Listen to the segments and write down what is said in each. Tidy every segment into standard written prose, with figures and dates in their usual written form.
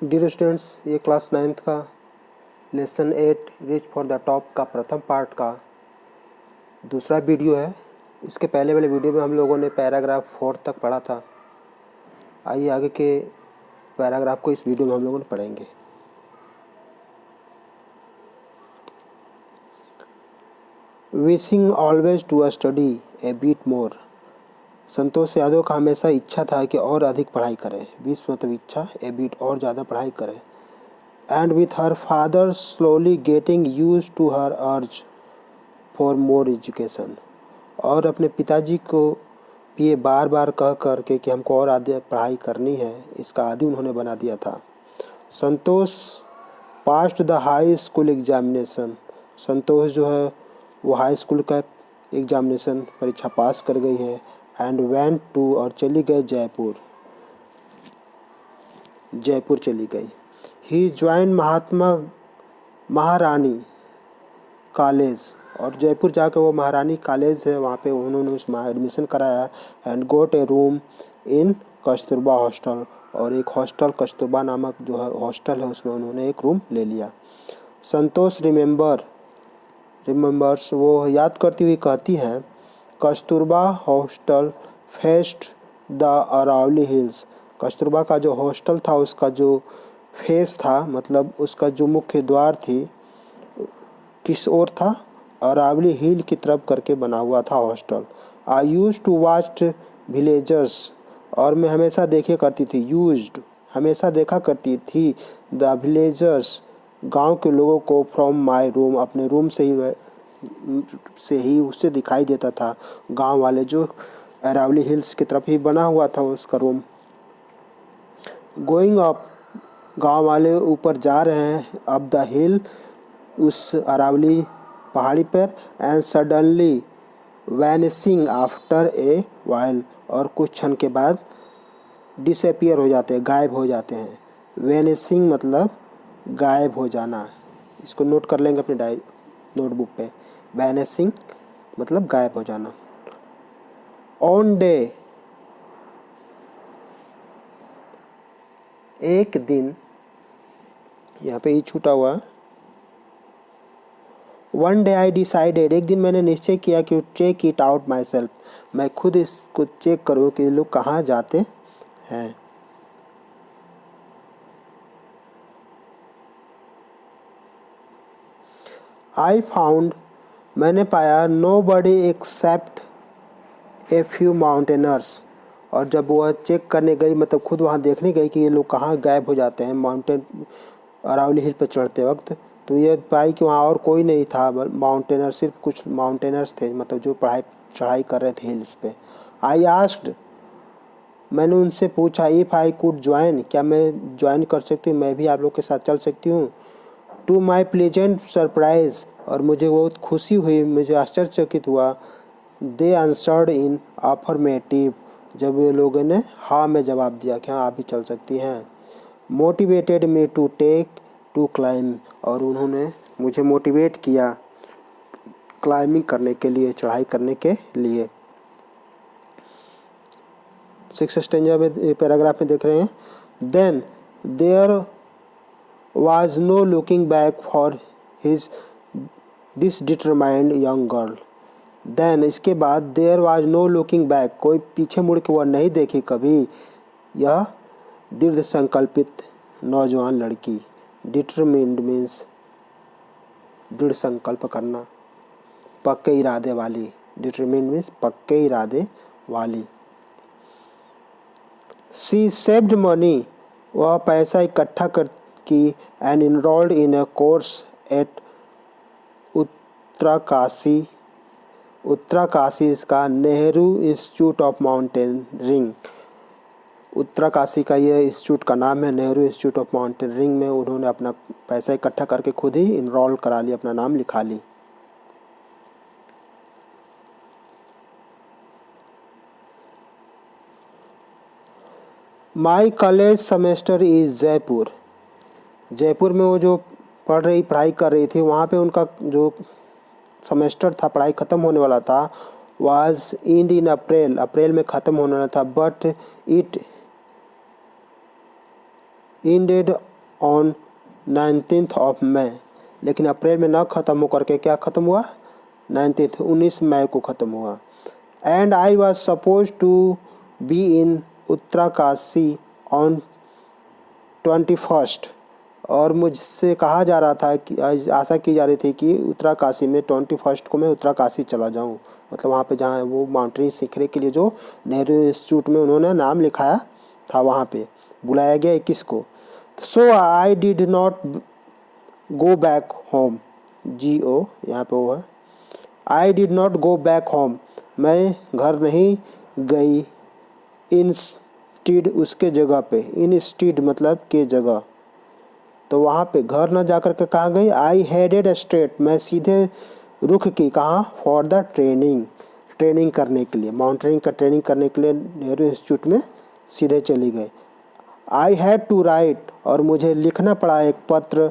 Dear students, ये class 9th का lesson 8 reach for the top का प्रथम पार्ट का दूसरा वीडियो है। इसके पहले वाले वीडियो में हम लोगों ने पैराग्राफ 4 तक पढ़ा था। आइए आगे के पैराग्राफ को इस वीडियो में हम लोगों ने पढ़ेंगे। Wishing always to study a bit more. Santosh Yadav का हमेशा इच्छा था कि और अधिक पढ़ाई करें। विश मतलब इच्छा, ए बीट और ज़्यादा पढ़ाई करें। And with her father slowly getting used to her urge for more education, और अपने पिताजी को ये बार बार कह कर के कि हमको और आगे पढ़ाई करनी है, इसका आदी उन्होंने बना दिया था। Santosh passed the high school examination. Santosh जो है वो हाई स्कूल का एग्जामिनेशन परीक्षा पास कर गई है। एंड वेंट टू, और चली गई जयपुर चली गई। ही ज्वाइन महारानी कॉलेज, और जयपुर जाकर वो महारानी कॉलेज है वहाँ पे उन्होंने उसमें एडमिशन कराया। And got a room in Kasturba hostel, और एक हॉस्टल कस्तूरबा नामक जो है हॉस्टल है उसमें उन्होंने एक रूम ले लिया। संतोष रिमेंबर्स, वो याद करती हुई कहती हैं, Kasturba hostel faced the Aravalli hills. Kasturba का जो हॉस्टल था उसका जो फेस था, मतलब उसका जो मुख्य द्वार थी, किस ओर था? अरावली हिल की तरफ करके बना हुआ था hostel. I used to watch villagers, और मैं हमेशा देखे करती थी, यूज्ड हमेशा देखा करती थी, द विलेजर्स गांव के लोगों को, फ्रॉम माई रूम अपने रूम से ही उससे दिखाई देता था। गांव वाले जो अरावली हिल्स की तरफ ही बना हुआ था उसका रूम। गोइंग अप, गांव वाले ऊपर जा रहे हैं, अप द हिल उस अरावली पहाड़ी पर। And suddenly वैनिसिंग after a while, और कुछ क्षण के बाद डिसअपियर हो जाते हैं, गायब हो जाते हैं। वैनिसिंग मतलब गायब हो जाना, इसको नोट कर लेंगे अपने नोटबुक पे। वैनिसिंग मतलब गायब हो जाना। ऑन डे, एक दिन, यहाँ पे ही छूटा हुआ। वन डे आई डिसाइडेड, एक दिन मैंने निश्चय किया कि check it out myself, मैं खुद इसको चेक करूँ कि लोग कहाँ जाते हैं। आई फाउंड, मैंने पाया, nobody except a few mountaineers, और जब वह चेक करने गई, मतलब खुद वहाँ देखने गई कि ये लोग कहाँ गायब हो जाते हैं माउंटेन अरावली हिल पर चढ़ते वक्त, तो ये पाई कि वहाँ और कोई नहीं था माउंटेनर, सिर्फ कुछ माउंटेनर्स थे, मतलब जो चढ़ाई कर रहे थे हिल्स पे। आई आस्क्ड, मैंने उनसे पूछा, इफ़ आई कुड ज्वाइन, क्या मैं ज्वाइन कर सकती हूँ, मैं भी आप लोग के साथ चल सकती हूँ। टू माई प्लेजेंट सरप्राइज, और मुझे बहुत खुशी हुई, मुझे आश्चर्यचकित हुआ। दे आंसर्ड इन अफर्मेटिव, जब वे लोगों ने हाँ में जवाब दिया कि हाँ आप भी चल सकती हैं। मोटिवेटेड मी टू क्लाइंब, और उन्होंने मुझे मोटिवेट किया क्लाइंबिंग करने के लिए, चढ़ाई करने के लिए। 6 स्टेंजा में पैराग्राफ में देख रहे हैं। Then there was no looking back for this determined young girl. Then इसके बाद, there was no looking back, कोई पीछे मुड़ के वह नहीं देखी कभी, यह दृढ़ संकल्पित नौजवान लड़की। डिटरमिन्ड मीन्स दृढ़ संकल्प करना, पक्के इरादे वाली। डिटरमिन्ड मीन्स पक्के इरादे वाली। शी सेव्ड मनी, वह पैसा इकट्ठा की। And enrolled in a course at Uttarkashi इसका Nehru Institute of Mountaineering. Uttarkashi का यह इंस्टीट्यूट का नाम है, नेहरू इंस्टीट्यूट ऑफ माउंटेनियरिंग में उन्होंने अपना पैसा इकट्ठा करके खुद ही इनरोल करा लिया, अपना नाम लिखा ली। My college semester is Jaipur, Jaipur में वो जो पढ़ाई कर रही थी, वहाँ पे उनका जो सेमेस्टर था, पढ़ाई ख़त्म होने वाला था, वाज एंड इन अप्रैल में ख़त्म होने वाला था। But ended on 19th of May, लेकिन अप्रैल में ना ख़त्म होकर के क्या ख़त्म हुआ, 19 मई को ख़त्म हुआ। And I was supposed to be in Uttarkashi on 21st, और मुझसे कहा जा रहा था कि आशा की जा रही थी कि उत्तराकाशी में 21st को मैं उत्तराकाशी चला जाऊं, मतलब वहाँ पे जहाँ वो माउंटेनिंग सीखने के लिए जो नेहरू इंस्टीट्यूट में उन्होंने नाम लिखाया था वहाँ पे बुलाया गया 21 को। So I did not go back home, GO यहाँ पे वो है, I did not go back home, मैं घर नहीं गई, इंस्टीड उसके जगह पे, इंस्टीड मतलब के जगह, तो वहाँ पे घर न जाकर के कहाँ गई, आई हेडेड स्ट्रेट, मैं सीधे रुख की कहाँ, फॉर द ट्रेनिंग करने के लिए, माउंटेनिंग का ट्रेनिंग करने के लिए नेहरू इंस्टीट्यूट में सीधे चली गई। आई हैड टू राइट, और मुझे लिखना पड़ा एक पत्र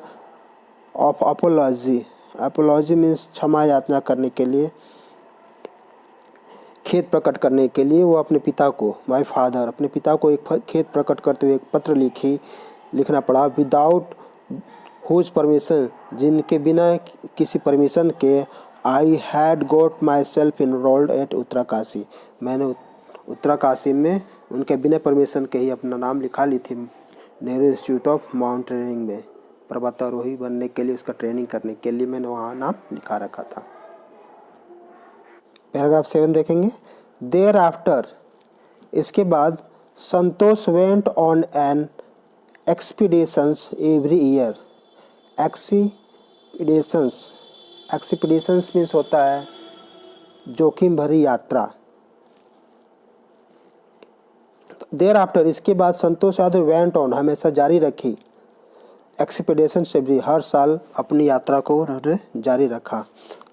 ऑफ अपोलॉजी मीन्स क्षमा याचना करने के लिए, खेद प्रकट करने के लिए। वो अपने पिता को, माय फादर, अपने पिता को एक खेद प्रकट करते हुए एक पत्र लिखना पड़ा, विदाउट हुज परमिशन, जिनके बिना किसी परमिशन के, I had got myself enrolled at Uttarkashi, मैंने उत्तराकाशी में उनके बिना परमिशन के ही अपना नाम लिखा ली थी नेहरू इंस्टीट्यूट ऑफ माउंटेनियरिंग में, पर्वतारोही बनने के लिए, उसका ट्रेनिंग करने के लिए मैंने वहाँ नाम लिखा रखा था। पैराग्राफ 7 देखेंगे। देयर आफ्टर, इसके बाद, Santosh went on an expeditions every year, expeditions means होता है जोखिम भरी यात्रा। देयर आफ्टर, इसके बाद संतोष यादव वेंट ऑन, हमेशा जारी रखी, एक्सपीडिशन एवरी, हर साल अपनी यात्रा को जारी रखा।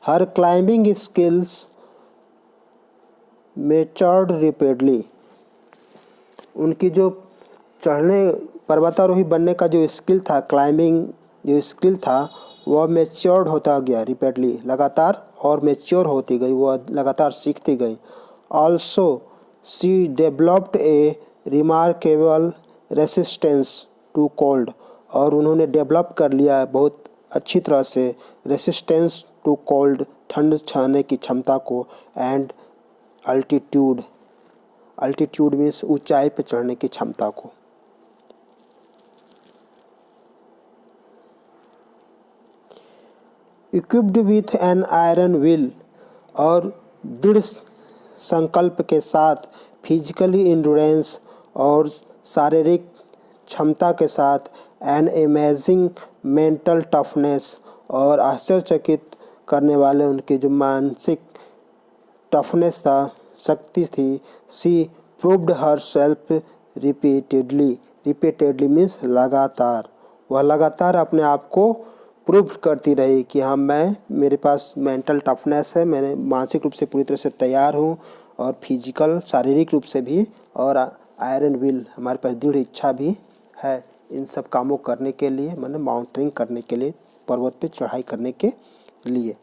हर क्लाइंबिंग स्किल्स मैच्योर्ड रैपिडली, उनकी जो चढ़ने पर्वतारोही बनने का जो स्किल था, क्लाइंबिंग जो स्किल था, वह मैच्योर्ड होता गया रैपिडली, लगातार, और मैच्योर होती गई, वह लगातार सीखती गई। Also she developed a remarkable resistance to cold, और उन्होंने डेवलप कर लिया बहुत अच्छी तरह से रेसिस्टेंस टू कोल्ड, ठंड सहने की क्षमता को, एंड अल्टीट्यूड मीन्स ऊंचाई पर चढ़ने की क्षमता को। Equipped with an iron will, और दृढ़ संकल्प के साथ, फिजिकली इंड्योरेंस, और शारीरिक क्षमता के साथ, एन अमेजिंग मेंटल टफनेस, और आश्चर्यचकित करने वाले उनके जो मानसिक टफनेस था, शक्ति थी। She proved herself repeatedly means लगातार, वह लगातार अपने आप को प्रूव करती रही कि हाँ, मेरे पास मेंटल टफनेस है, मैं मानसिक रूप से पूरी तरह से तैयार हूँ, और फिजिकल शारीरिक रूप से भी, और आयरन विल, हमारे पास दृढ़ इच्छा भी है इन सब कामों करने के लिए, मैंने माउंटेनिंग करने के लिए, पर्वत पे चढ़ाई करने के लिए।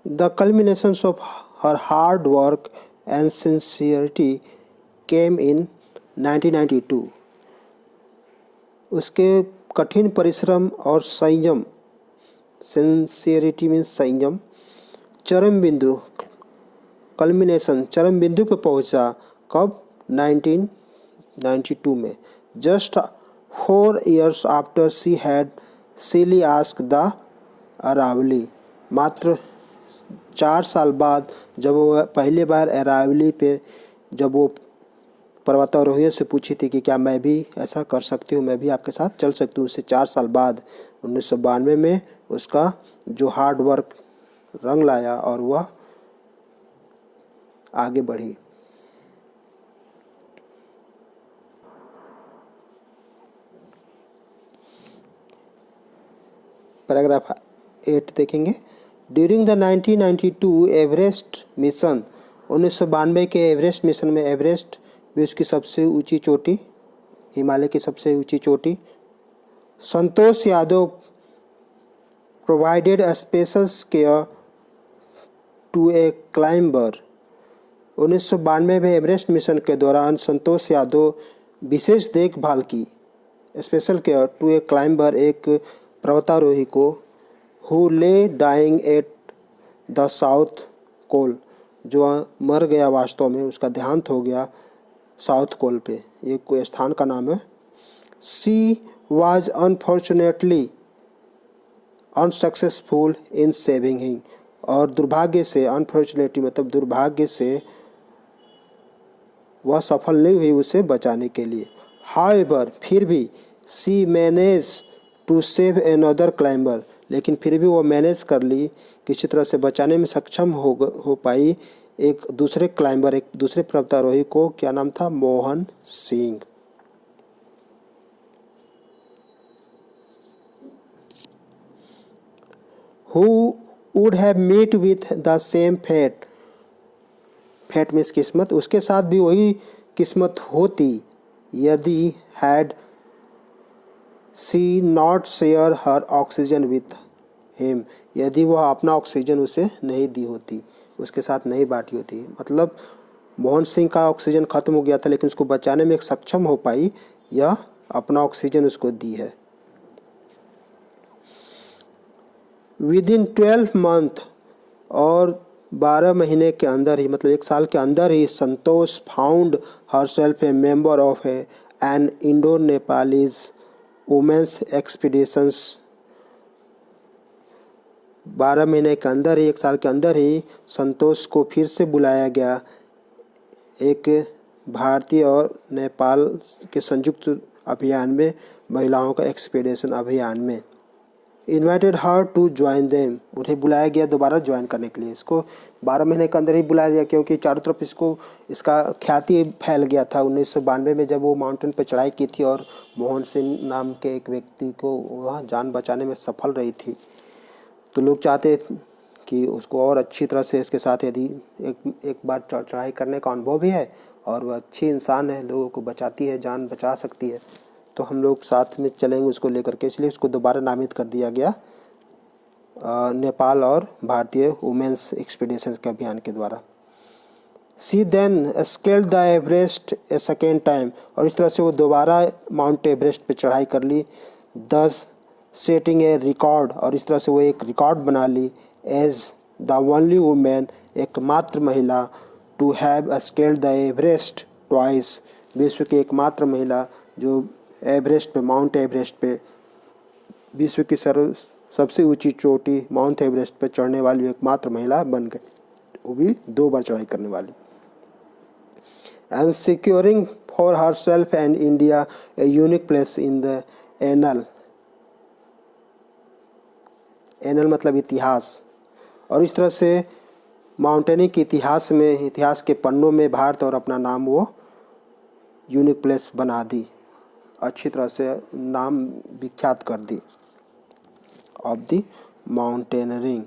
The culminations of her hard work and sincerity came in 1992. उसके कठिन परिश्रम और संयम, सिंसियरिटी मीन्स संयम, चरम बिंदु, कल्मिनेशन चरम बिंदु पर पहुंचा, कब, 1992 में। Just 4 years after she had सीली आस्क द अरावली, मात्र 4 साल बाद, जब वो पहली बार अरावली पे, जब वो पर्वतारोहियों से पूछी थी कि क्या मैं भी ऐसा कर सकती हूँ, मैं भी आपके साथ चल सकती हूँ, उससे 4 साल बाद 1992 में उसका जो हार्ड वर्क रंग लाया और वह आगे बढ़ी। पैराग्राफ 8 देखेंगे। ड्यूरिंग द 1992 एवरेस्ट मिशन, 1992 के एवरेस्ट मिशन में, एवरेस्ट विश्व की सबसे ऊंची चोटी, हिमालय की सबसे ऊंची चोटी, Santosh Yadav provided special care to a climber, 1992 में एवरेस्ट मिशन के दौरान संतोष यादव विशेष देखभाल की, special care to a climber, एक पर्वतारोही को who lay dying at the South Pole, जो मर गया वास्तव में, उसका देहांत हो गया साउथ पोल पे, ये कोई स्थान का नाम है। She was unfortunately unsuccessful in saving him, और दुर्भाग्य से, अनफॉर्चुनेटली मतलब दुर्भाग्य से, वह सफल नहीं हुई उसे बचाने के लिए। हाउएवर, फिर भी, she manage to save another climber, लेकिन फिर भी वो मैनेज कर ली, किसी तरह से बचाने में सक्षम हो पाई एक दूसरे क्लाइंबर, एक दूसरे पर्वतारोही को। क्या नाम था? Mohan Singh. Who would have met with the same fate, fate means किस्मत, उसके साथ भी वही किस्मत होती यदि had she not share her oxygen with him, यदि वह अपना ऑक्सीजन उसे नहीं दी होती, उसके साथ नहीं बांटी होती। मतलब मोहन सिंह का ऑक्सीजन खत्म हो गया था, लेकिन उसको बचाने में सक्षम हो पाई, यह अपना ऑक्सीजन उसको दी है। विदिन 12 मंथ, और 12 महीने के अंदर ही, मतलब 1 साल के अंदर ही, Santosh found herself a member of an Indo Nepalese women's expeditions. 12 महीने के अंदर ही, 1 साल के अंदर ही संतोष को फिर से बुलाया गया एक भारतीय और नेपाल के संयुक्त अभियान में, महिलाओं का एक्सपीडिशन अभियान में। Invited her to join them, उन्हें बुलाया गया दोबारा ज्वाइन करने के लिए। इसको 12 महीने के अंदर ही बुलाया गया, क्योंकि चारों तरफ इसका ख्याति फैल गया था। 1992 में जब वो माउंटेन पर चढ़ाई की थी और मोहन सिंह नाम के एक व्यक्ति को वह जान बचाने में सफल रही थी, तो लोग चाहते कि उसको और अच्छी तरह से, इसके साथ यदि एक बार चढ़ाई करने का अनुभव भी है और वह अच्छी इंसान है, लोगों को बचाती है, जान बचा सकती है, तो हम लोग साथ में चलेंगे उसको लेकर के। इसलिए उसको दोबारा नामित कर दिया गया नेपाल और भारतीय वुमेन्स एक्सपीडिशन के अभियान के द्वारा। She then scaled the Everest a second time, और इस तरह से वो दोबारा माउंट एवरेस्ट पे चढ़ाई कर ली। 10 सेटिंग ए रिकॉर्ड, और इस तरह से वो एक रिकॉर्ड बना ली एज द ओनली वुमेन, एकमात्र महिला, to have scaled the Everest twice, विश्व की एकमात्र महिला जो एवरेस्ट पे, माउंट एवरेस्ट पे, विश्व की सबसे ऊंची चोटी माउंट एवरेस्ट पे चढ़ने वाली एकमात्र महिला बन गई, वो भी 2 बार चढ़ाई करने वाली। And securing for her self and India a unique place in the anal, anal मतलब इतिहास, और इस तरह से माउंटेनिंग के इतिहास में, इतिहास के पन्नों में भारत और अपना नाम वो यूनिक प्लेस बना दी, अच्छी तरह से नाम विख्यात कर दी of the mountaineering.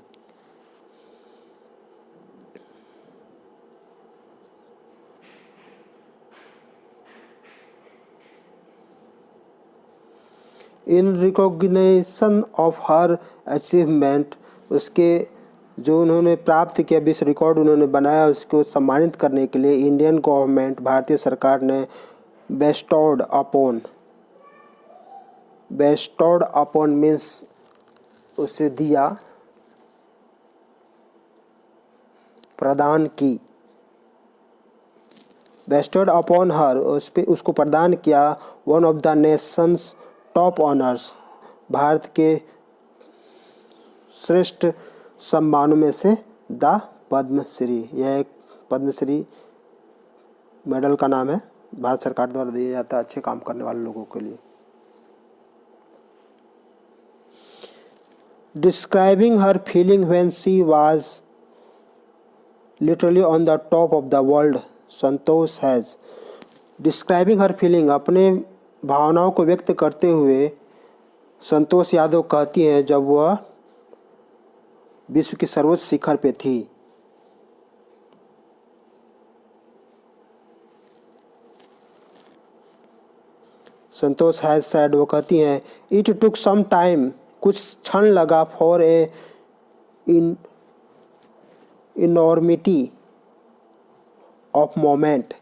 In recognition of her achievement, उसके जो उन्होंने प्राप्त किया, विश्व रिकॉर्ड उन्होंने बनाया, उसको सम्मानित करने के लिए इंडियन गवर्नमेंट, भारतीय सरकार ने बेस्टोड अपॉन मीन्स उसे दिया, प्रदान की, बेस्टोड अपॉन हर, उस पे उसको प्रदान किया, one of the Nations top honours, Bharat के श्रेष्ठ सम्मानों में से द पद्मश्री, यह एक पद्मश्री मेडल का नाम है, भारत सरकार द्वारा दिया जाता है अच्छे काम करने वाले लोगों के लिए। Describing her feeling when she was literally on the top of the world, Santosh has, describing her feeling, अपने भावनाओं को व्यक्त करते हुए संतोष यादव कहती हैं जब वह विश्व के सर्वोच्च शिखर पे थी। संतोष हैज सैड, वो कहती हैं, इट टुक सम टाइम, कुछ क्षण लगा, for a enormity of moment.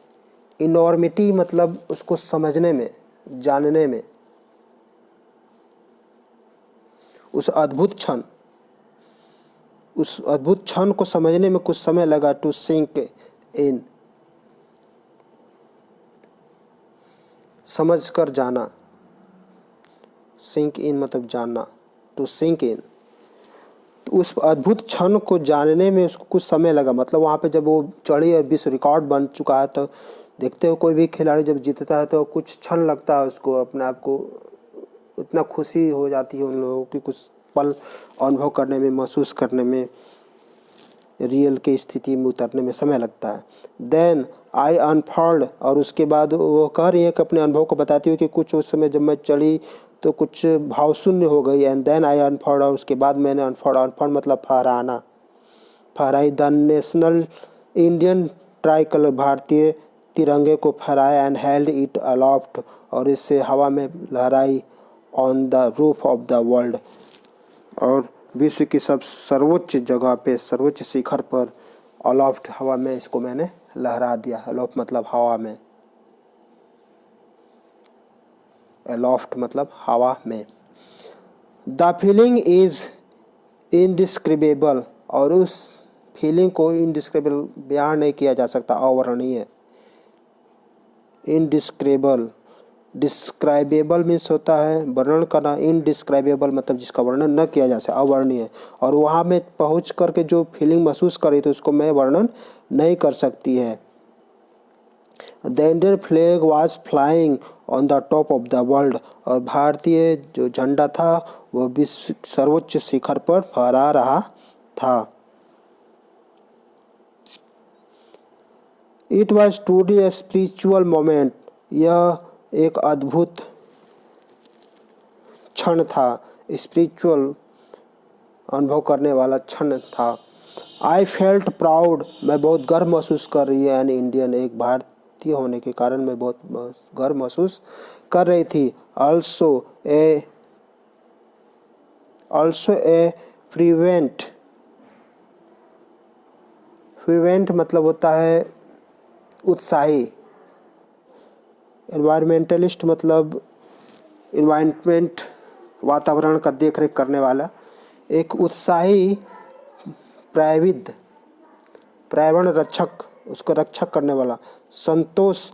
Enormity मतलब उसको समझने में, जानने में, उस अद्भुत क्षण को समझने में कुछ समय लगा। टू सिंक इन, समझ कर जाना। सिंक इन मतलब जानना, टू सिंक इन। तो उस अद्भुत क्षण को जानने में उसको कुछ समय लगा। मतलब वहाँ पे जब वो चढ़ी और विश्व रिकॉर्ड बन चुका है, तो देखते हो कोई भी खिलाड़ी जब जीतता है तो कुछ क्षण लगता है उसको, अपने आप को इतना खुशी हो जाती है उन लोगों की, कुछ पल अनुभव करने में, महसूस करने में, रियल की स्थिति में उतरने में समय लगता है। देन आई अनफोल्ड, और उसके बाद वो कह रही है कि अपने अनुभव को बताती हुई कि कुछ उस समय जब मैं चढ़ी तो कुछ भाव शून्य हो गई। एंड देन आई अनफोल्ड, और उसके बाद मैंने अनफोल्ड, अनफोल्ड मतलब फहराना, फहराई। The national Indian tricolour, भारतीय तिरंगे को फहराया। एंड हेल्ड इट अलॉफ्ट, और इसे हवा में लहराई। On the roof of the world, और विश्व की सर्वोच्च जगह पे, सर्वोच्च शिखर पर, अलॉफ्ट हवा में इसको मैंने लहरा दिया। अलोफ्ट मतलब हवा में, अलोफ्ट मतलब हवा में। द फीलिंग इज इनडिस्क्रिबेबल, और उस फीलिंग को इनडिस्क्रिबेबल बयान नहीं किया जा सकता, अवर्णनीय। इनडिस्क्रिबेबल, डिस्क्राइबेबल मीन्स होता है वर्णन करना, इनडिस्क्राइबेबल मतलब जिसका वर्णन न किया जा सके, अवर्णनीय। और वहाँ में पहुँच करके जो फीलिंग महसूस करी थी उसको मैं वर्णन नहीं कर सकती है। The Indian flag was flying on the top of the world, और भारतीय जो झंडा था वह विश्व सर्वोच्च शिखर पर फहरा रहा था। It was truly a spiritual moment, यह एक अद्भुत क्षण था, स्पिरिचुअल अनुभव करने वाला क्षण था। आई फेल्ट प्राउड, मैं बहुत गर्व महसूस कर रही है। एन इंडियन, एक भारतीय होने के कारण मैं बहुत गर्व महसूस कर रही थी। ऑल्सो ए फ्रीवेंट मतलब होता है उत्साही। एनवायरमेंटलिस्ट मतलब इन्वायरमेंट, वातावरण का देख रेख करने वाला। एक उत्साही पर्यावरण रक्षक, उसको रक्षक करने वाला। संतोष,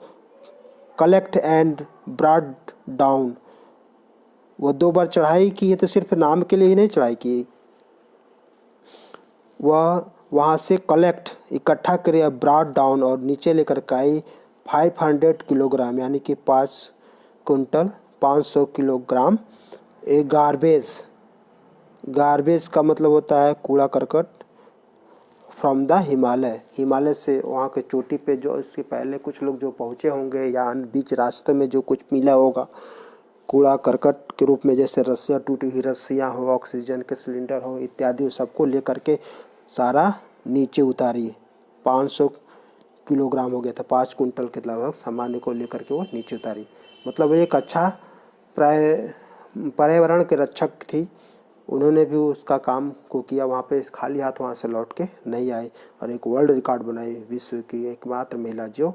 कलेक्ट एंड ब्रॉड डाउन, वो 2 बार चढ़ाई की है तो सिर्फ नाम के लिए ही नहीं चढ़ाई की, वह वहाँ से कलेक्ट इकट्ठा करे, ब्रॉड डाउन और नीचे लेकर के आई 500 किलोग्राम यानी कि 5 कुंटल 500 किलोग्राम। ए गार्बेज का मतलब होता है कूड़ा करकट। फ्रॉम द हिमालय से, वहाँ के चोटी पे जो इसके पहले कुछ लोग जो पहुँचे होंगे या बीच रास्ते में जो कुछ मिला होगा कूड़ा करकट के रूप में, जैसे रस्सियाँ, टूटी हुई रस्सियाँ हो, ऑक्सीजन के सिलेंडर हो इत्यादि, सबको लेकर के सारा नीचे उतारी। 500 किलोग्राम हो गया था, 5 कुंटल के लगभग सामान्य को लेकर के वो नीचे उतारी। मतलब एक अच्छा पर्यावरण के रक्षक थी, उन्होंने भी उसका काम को किया। वहाँ पे खाली हाथ वहाँ से लौट के नहीं आए और एक वर्ल्ड रिकॉर्ड बनाई, विश्व की एकमात्र महिला जो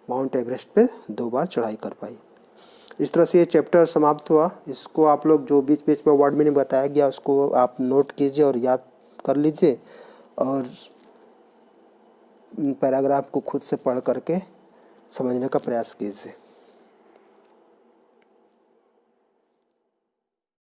माउंट एवरेस्ट पे 2 बार चढ़ाई कर पाई। इस तरह से ये चैप्टर समाप्त हुआ। इसको आप लोग जो बीच बीच में वर्ड मीनिंग बताया गया उसको आप नोट कीजिए और याद कर लीजिए, और पैराग्राफ को खुद से पढ़ करके समझने का प्रयास कीजिए।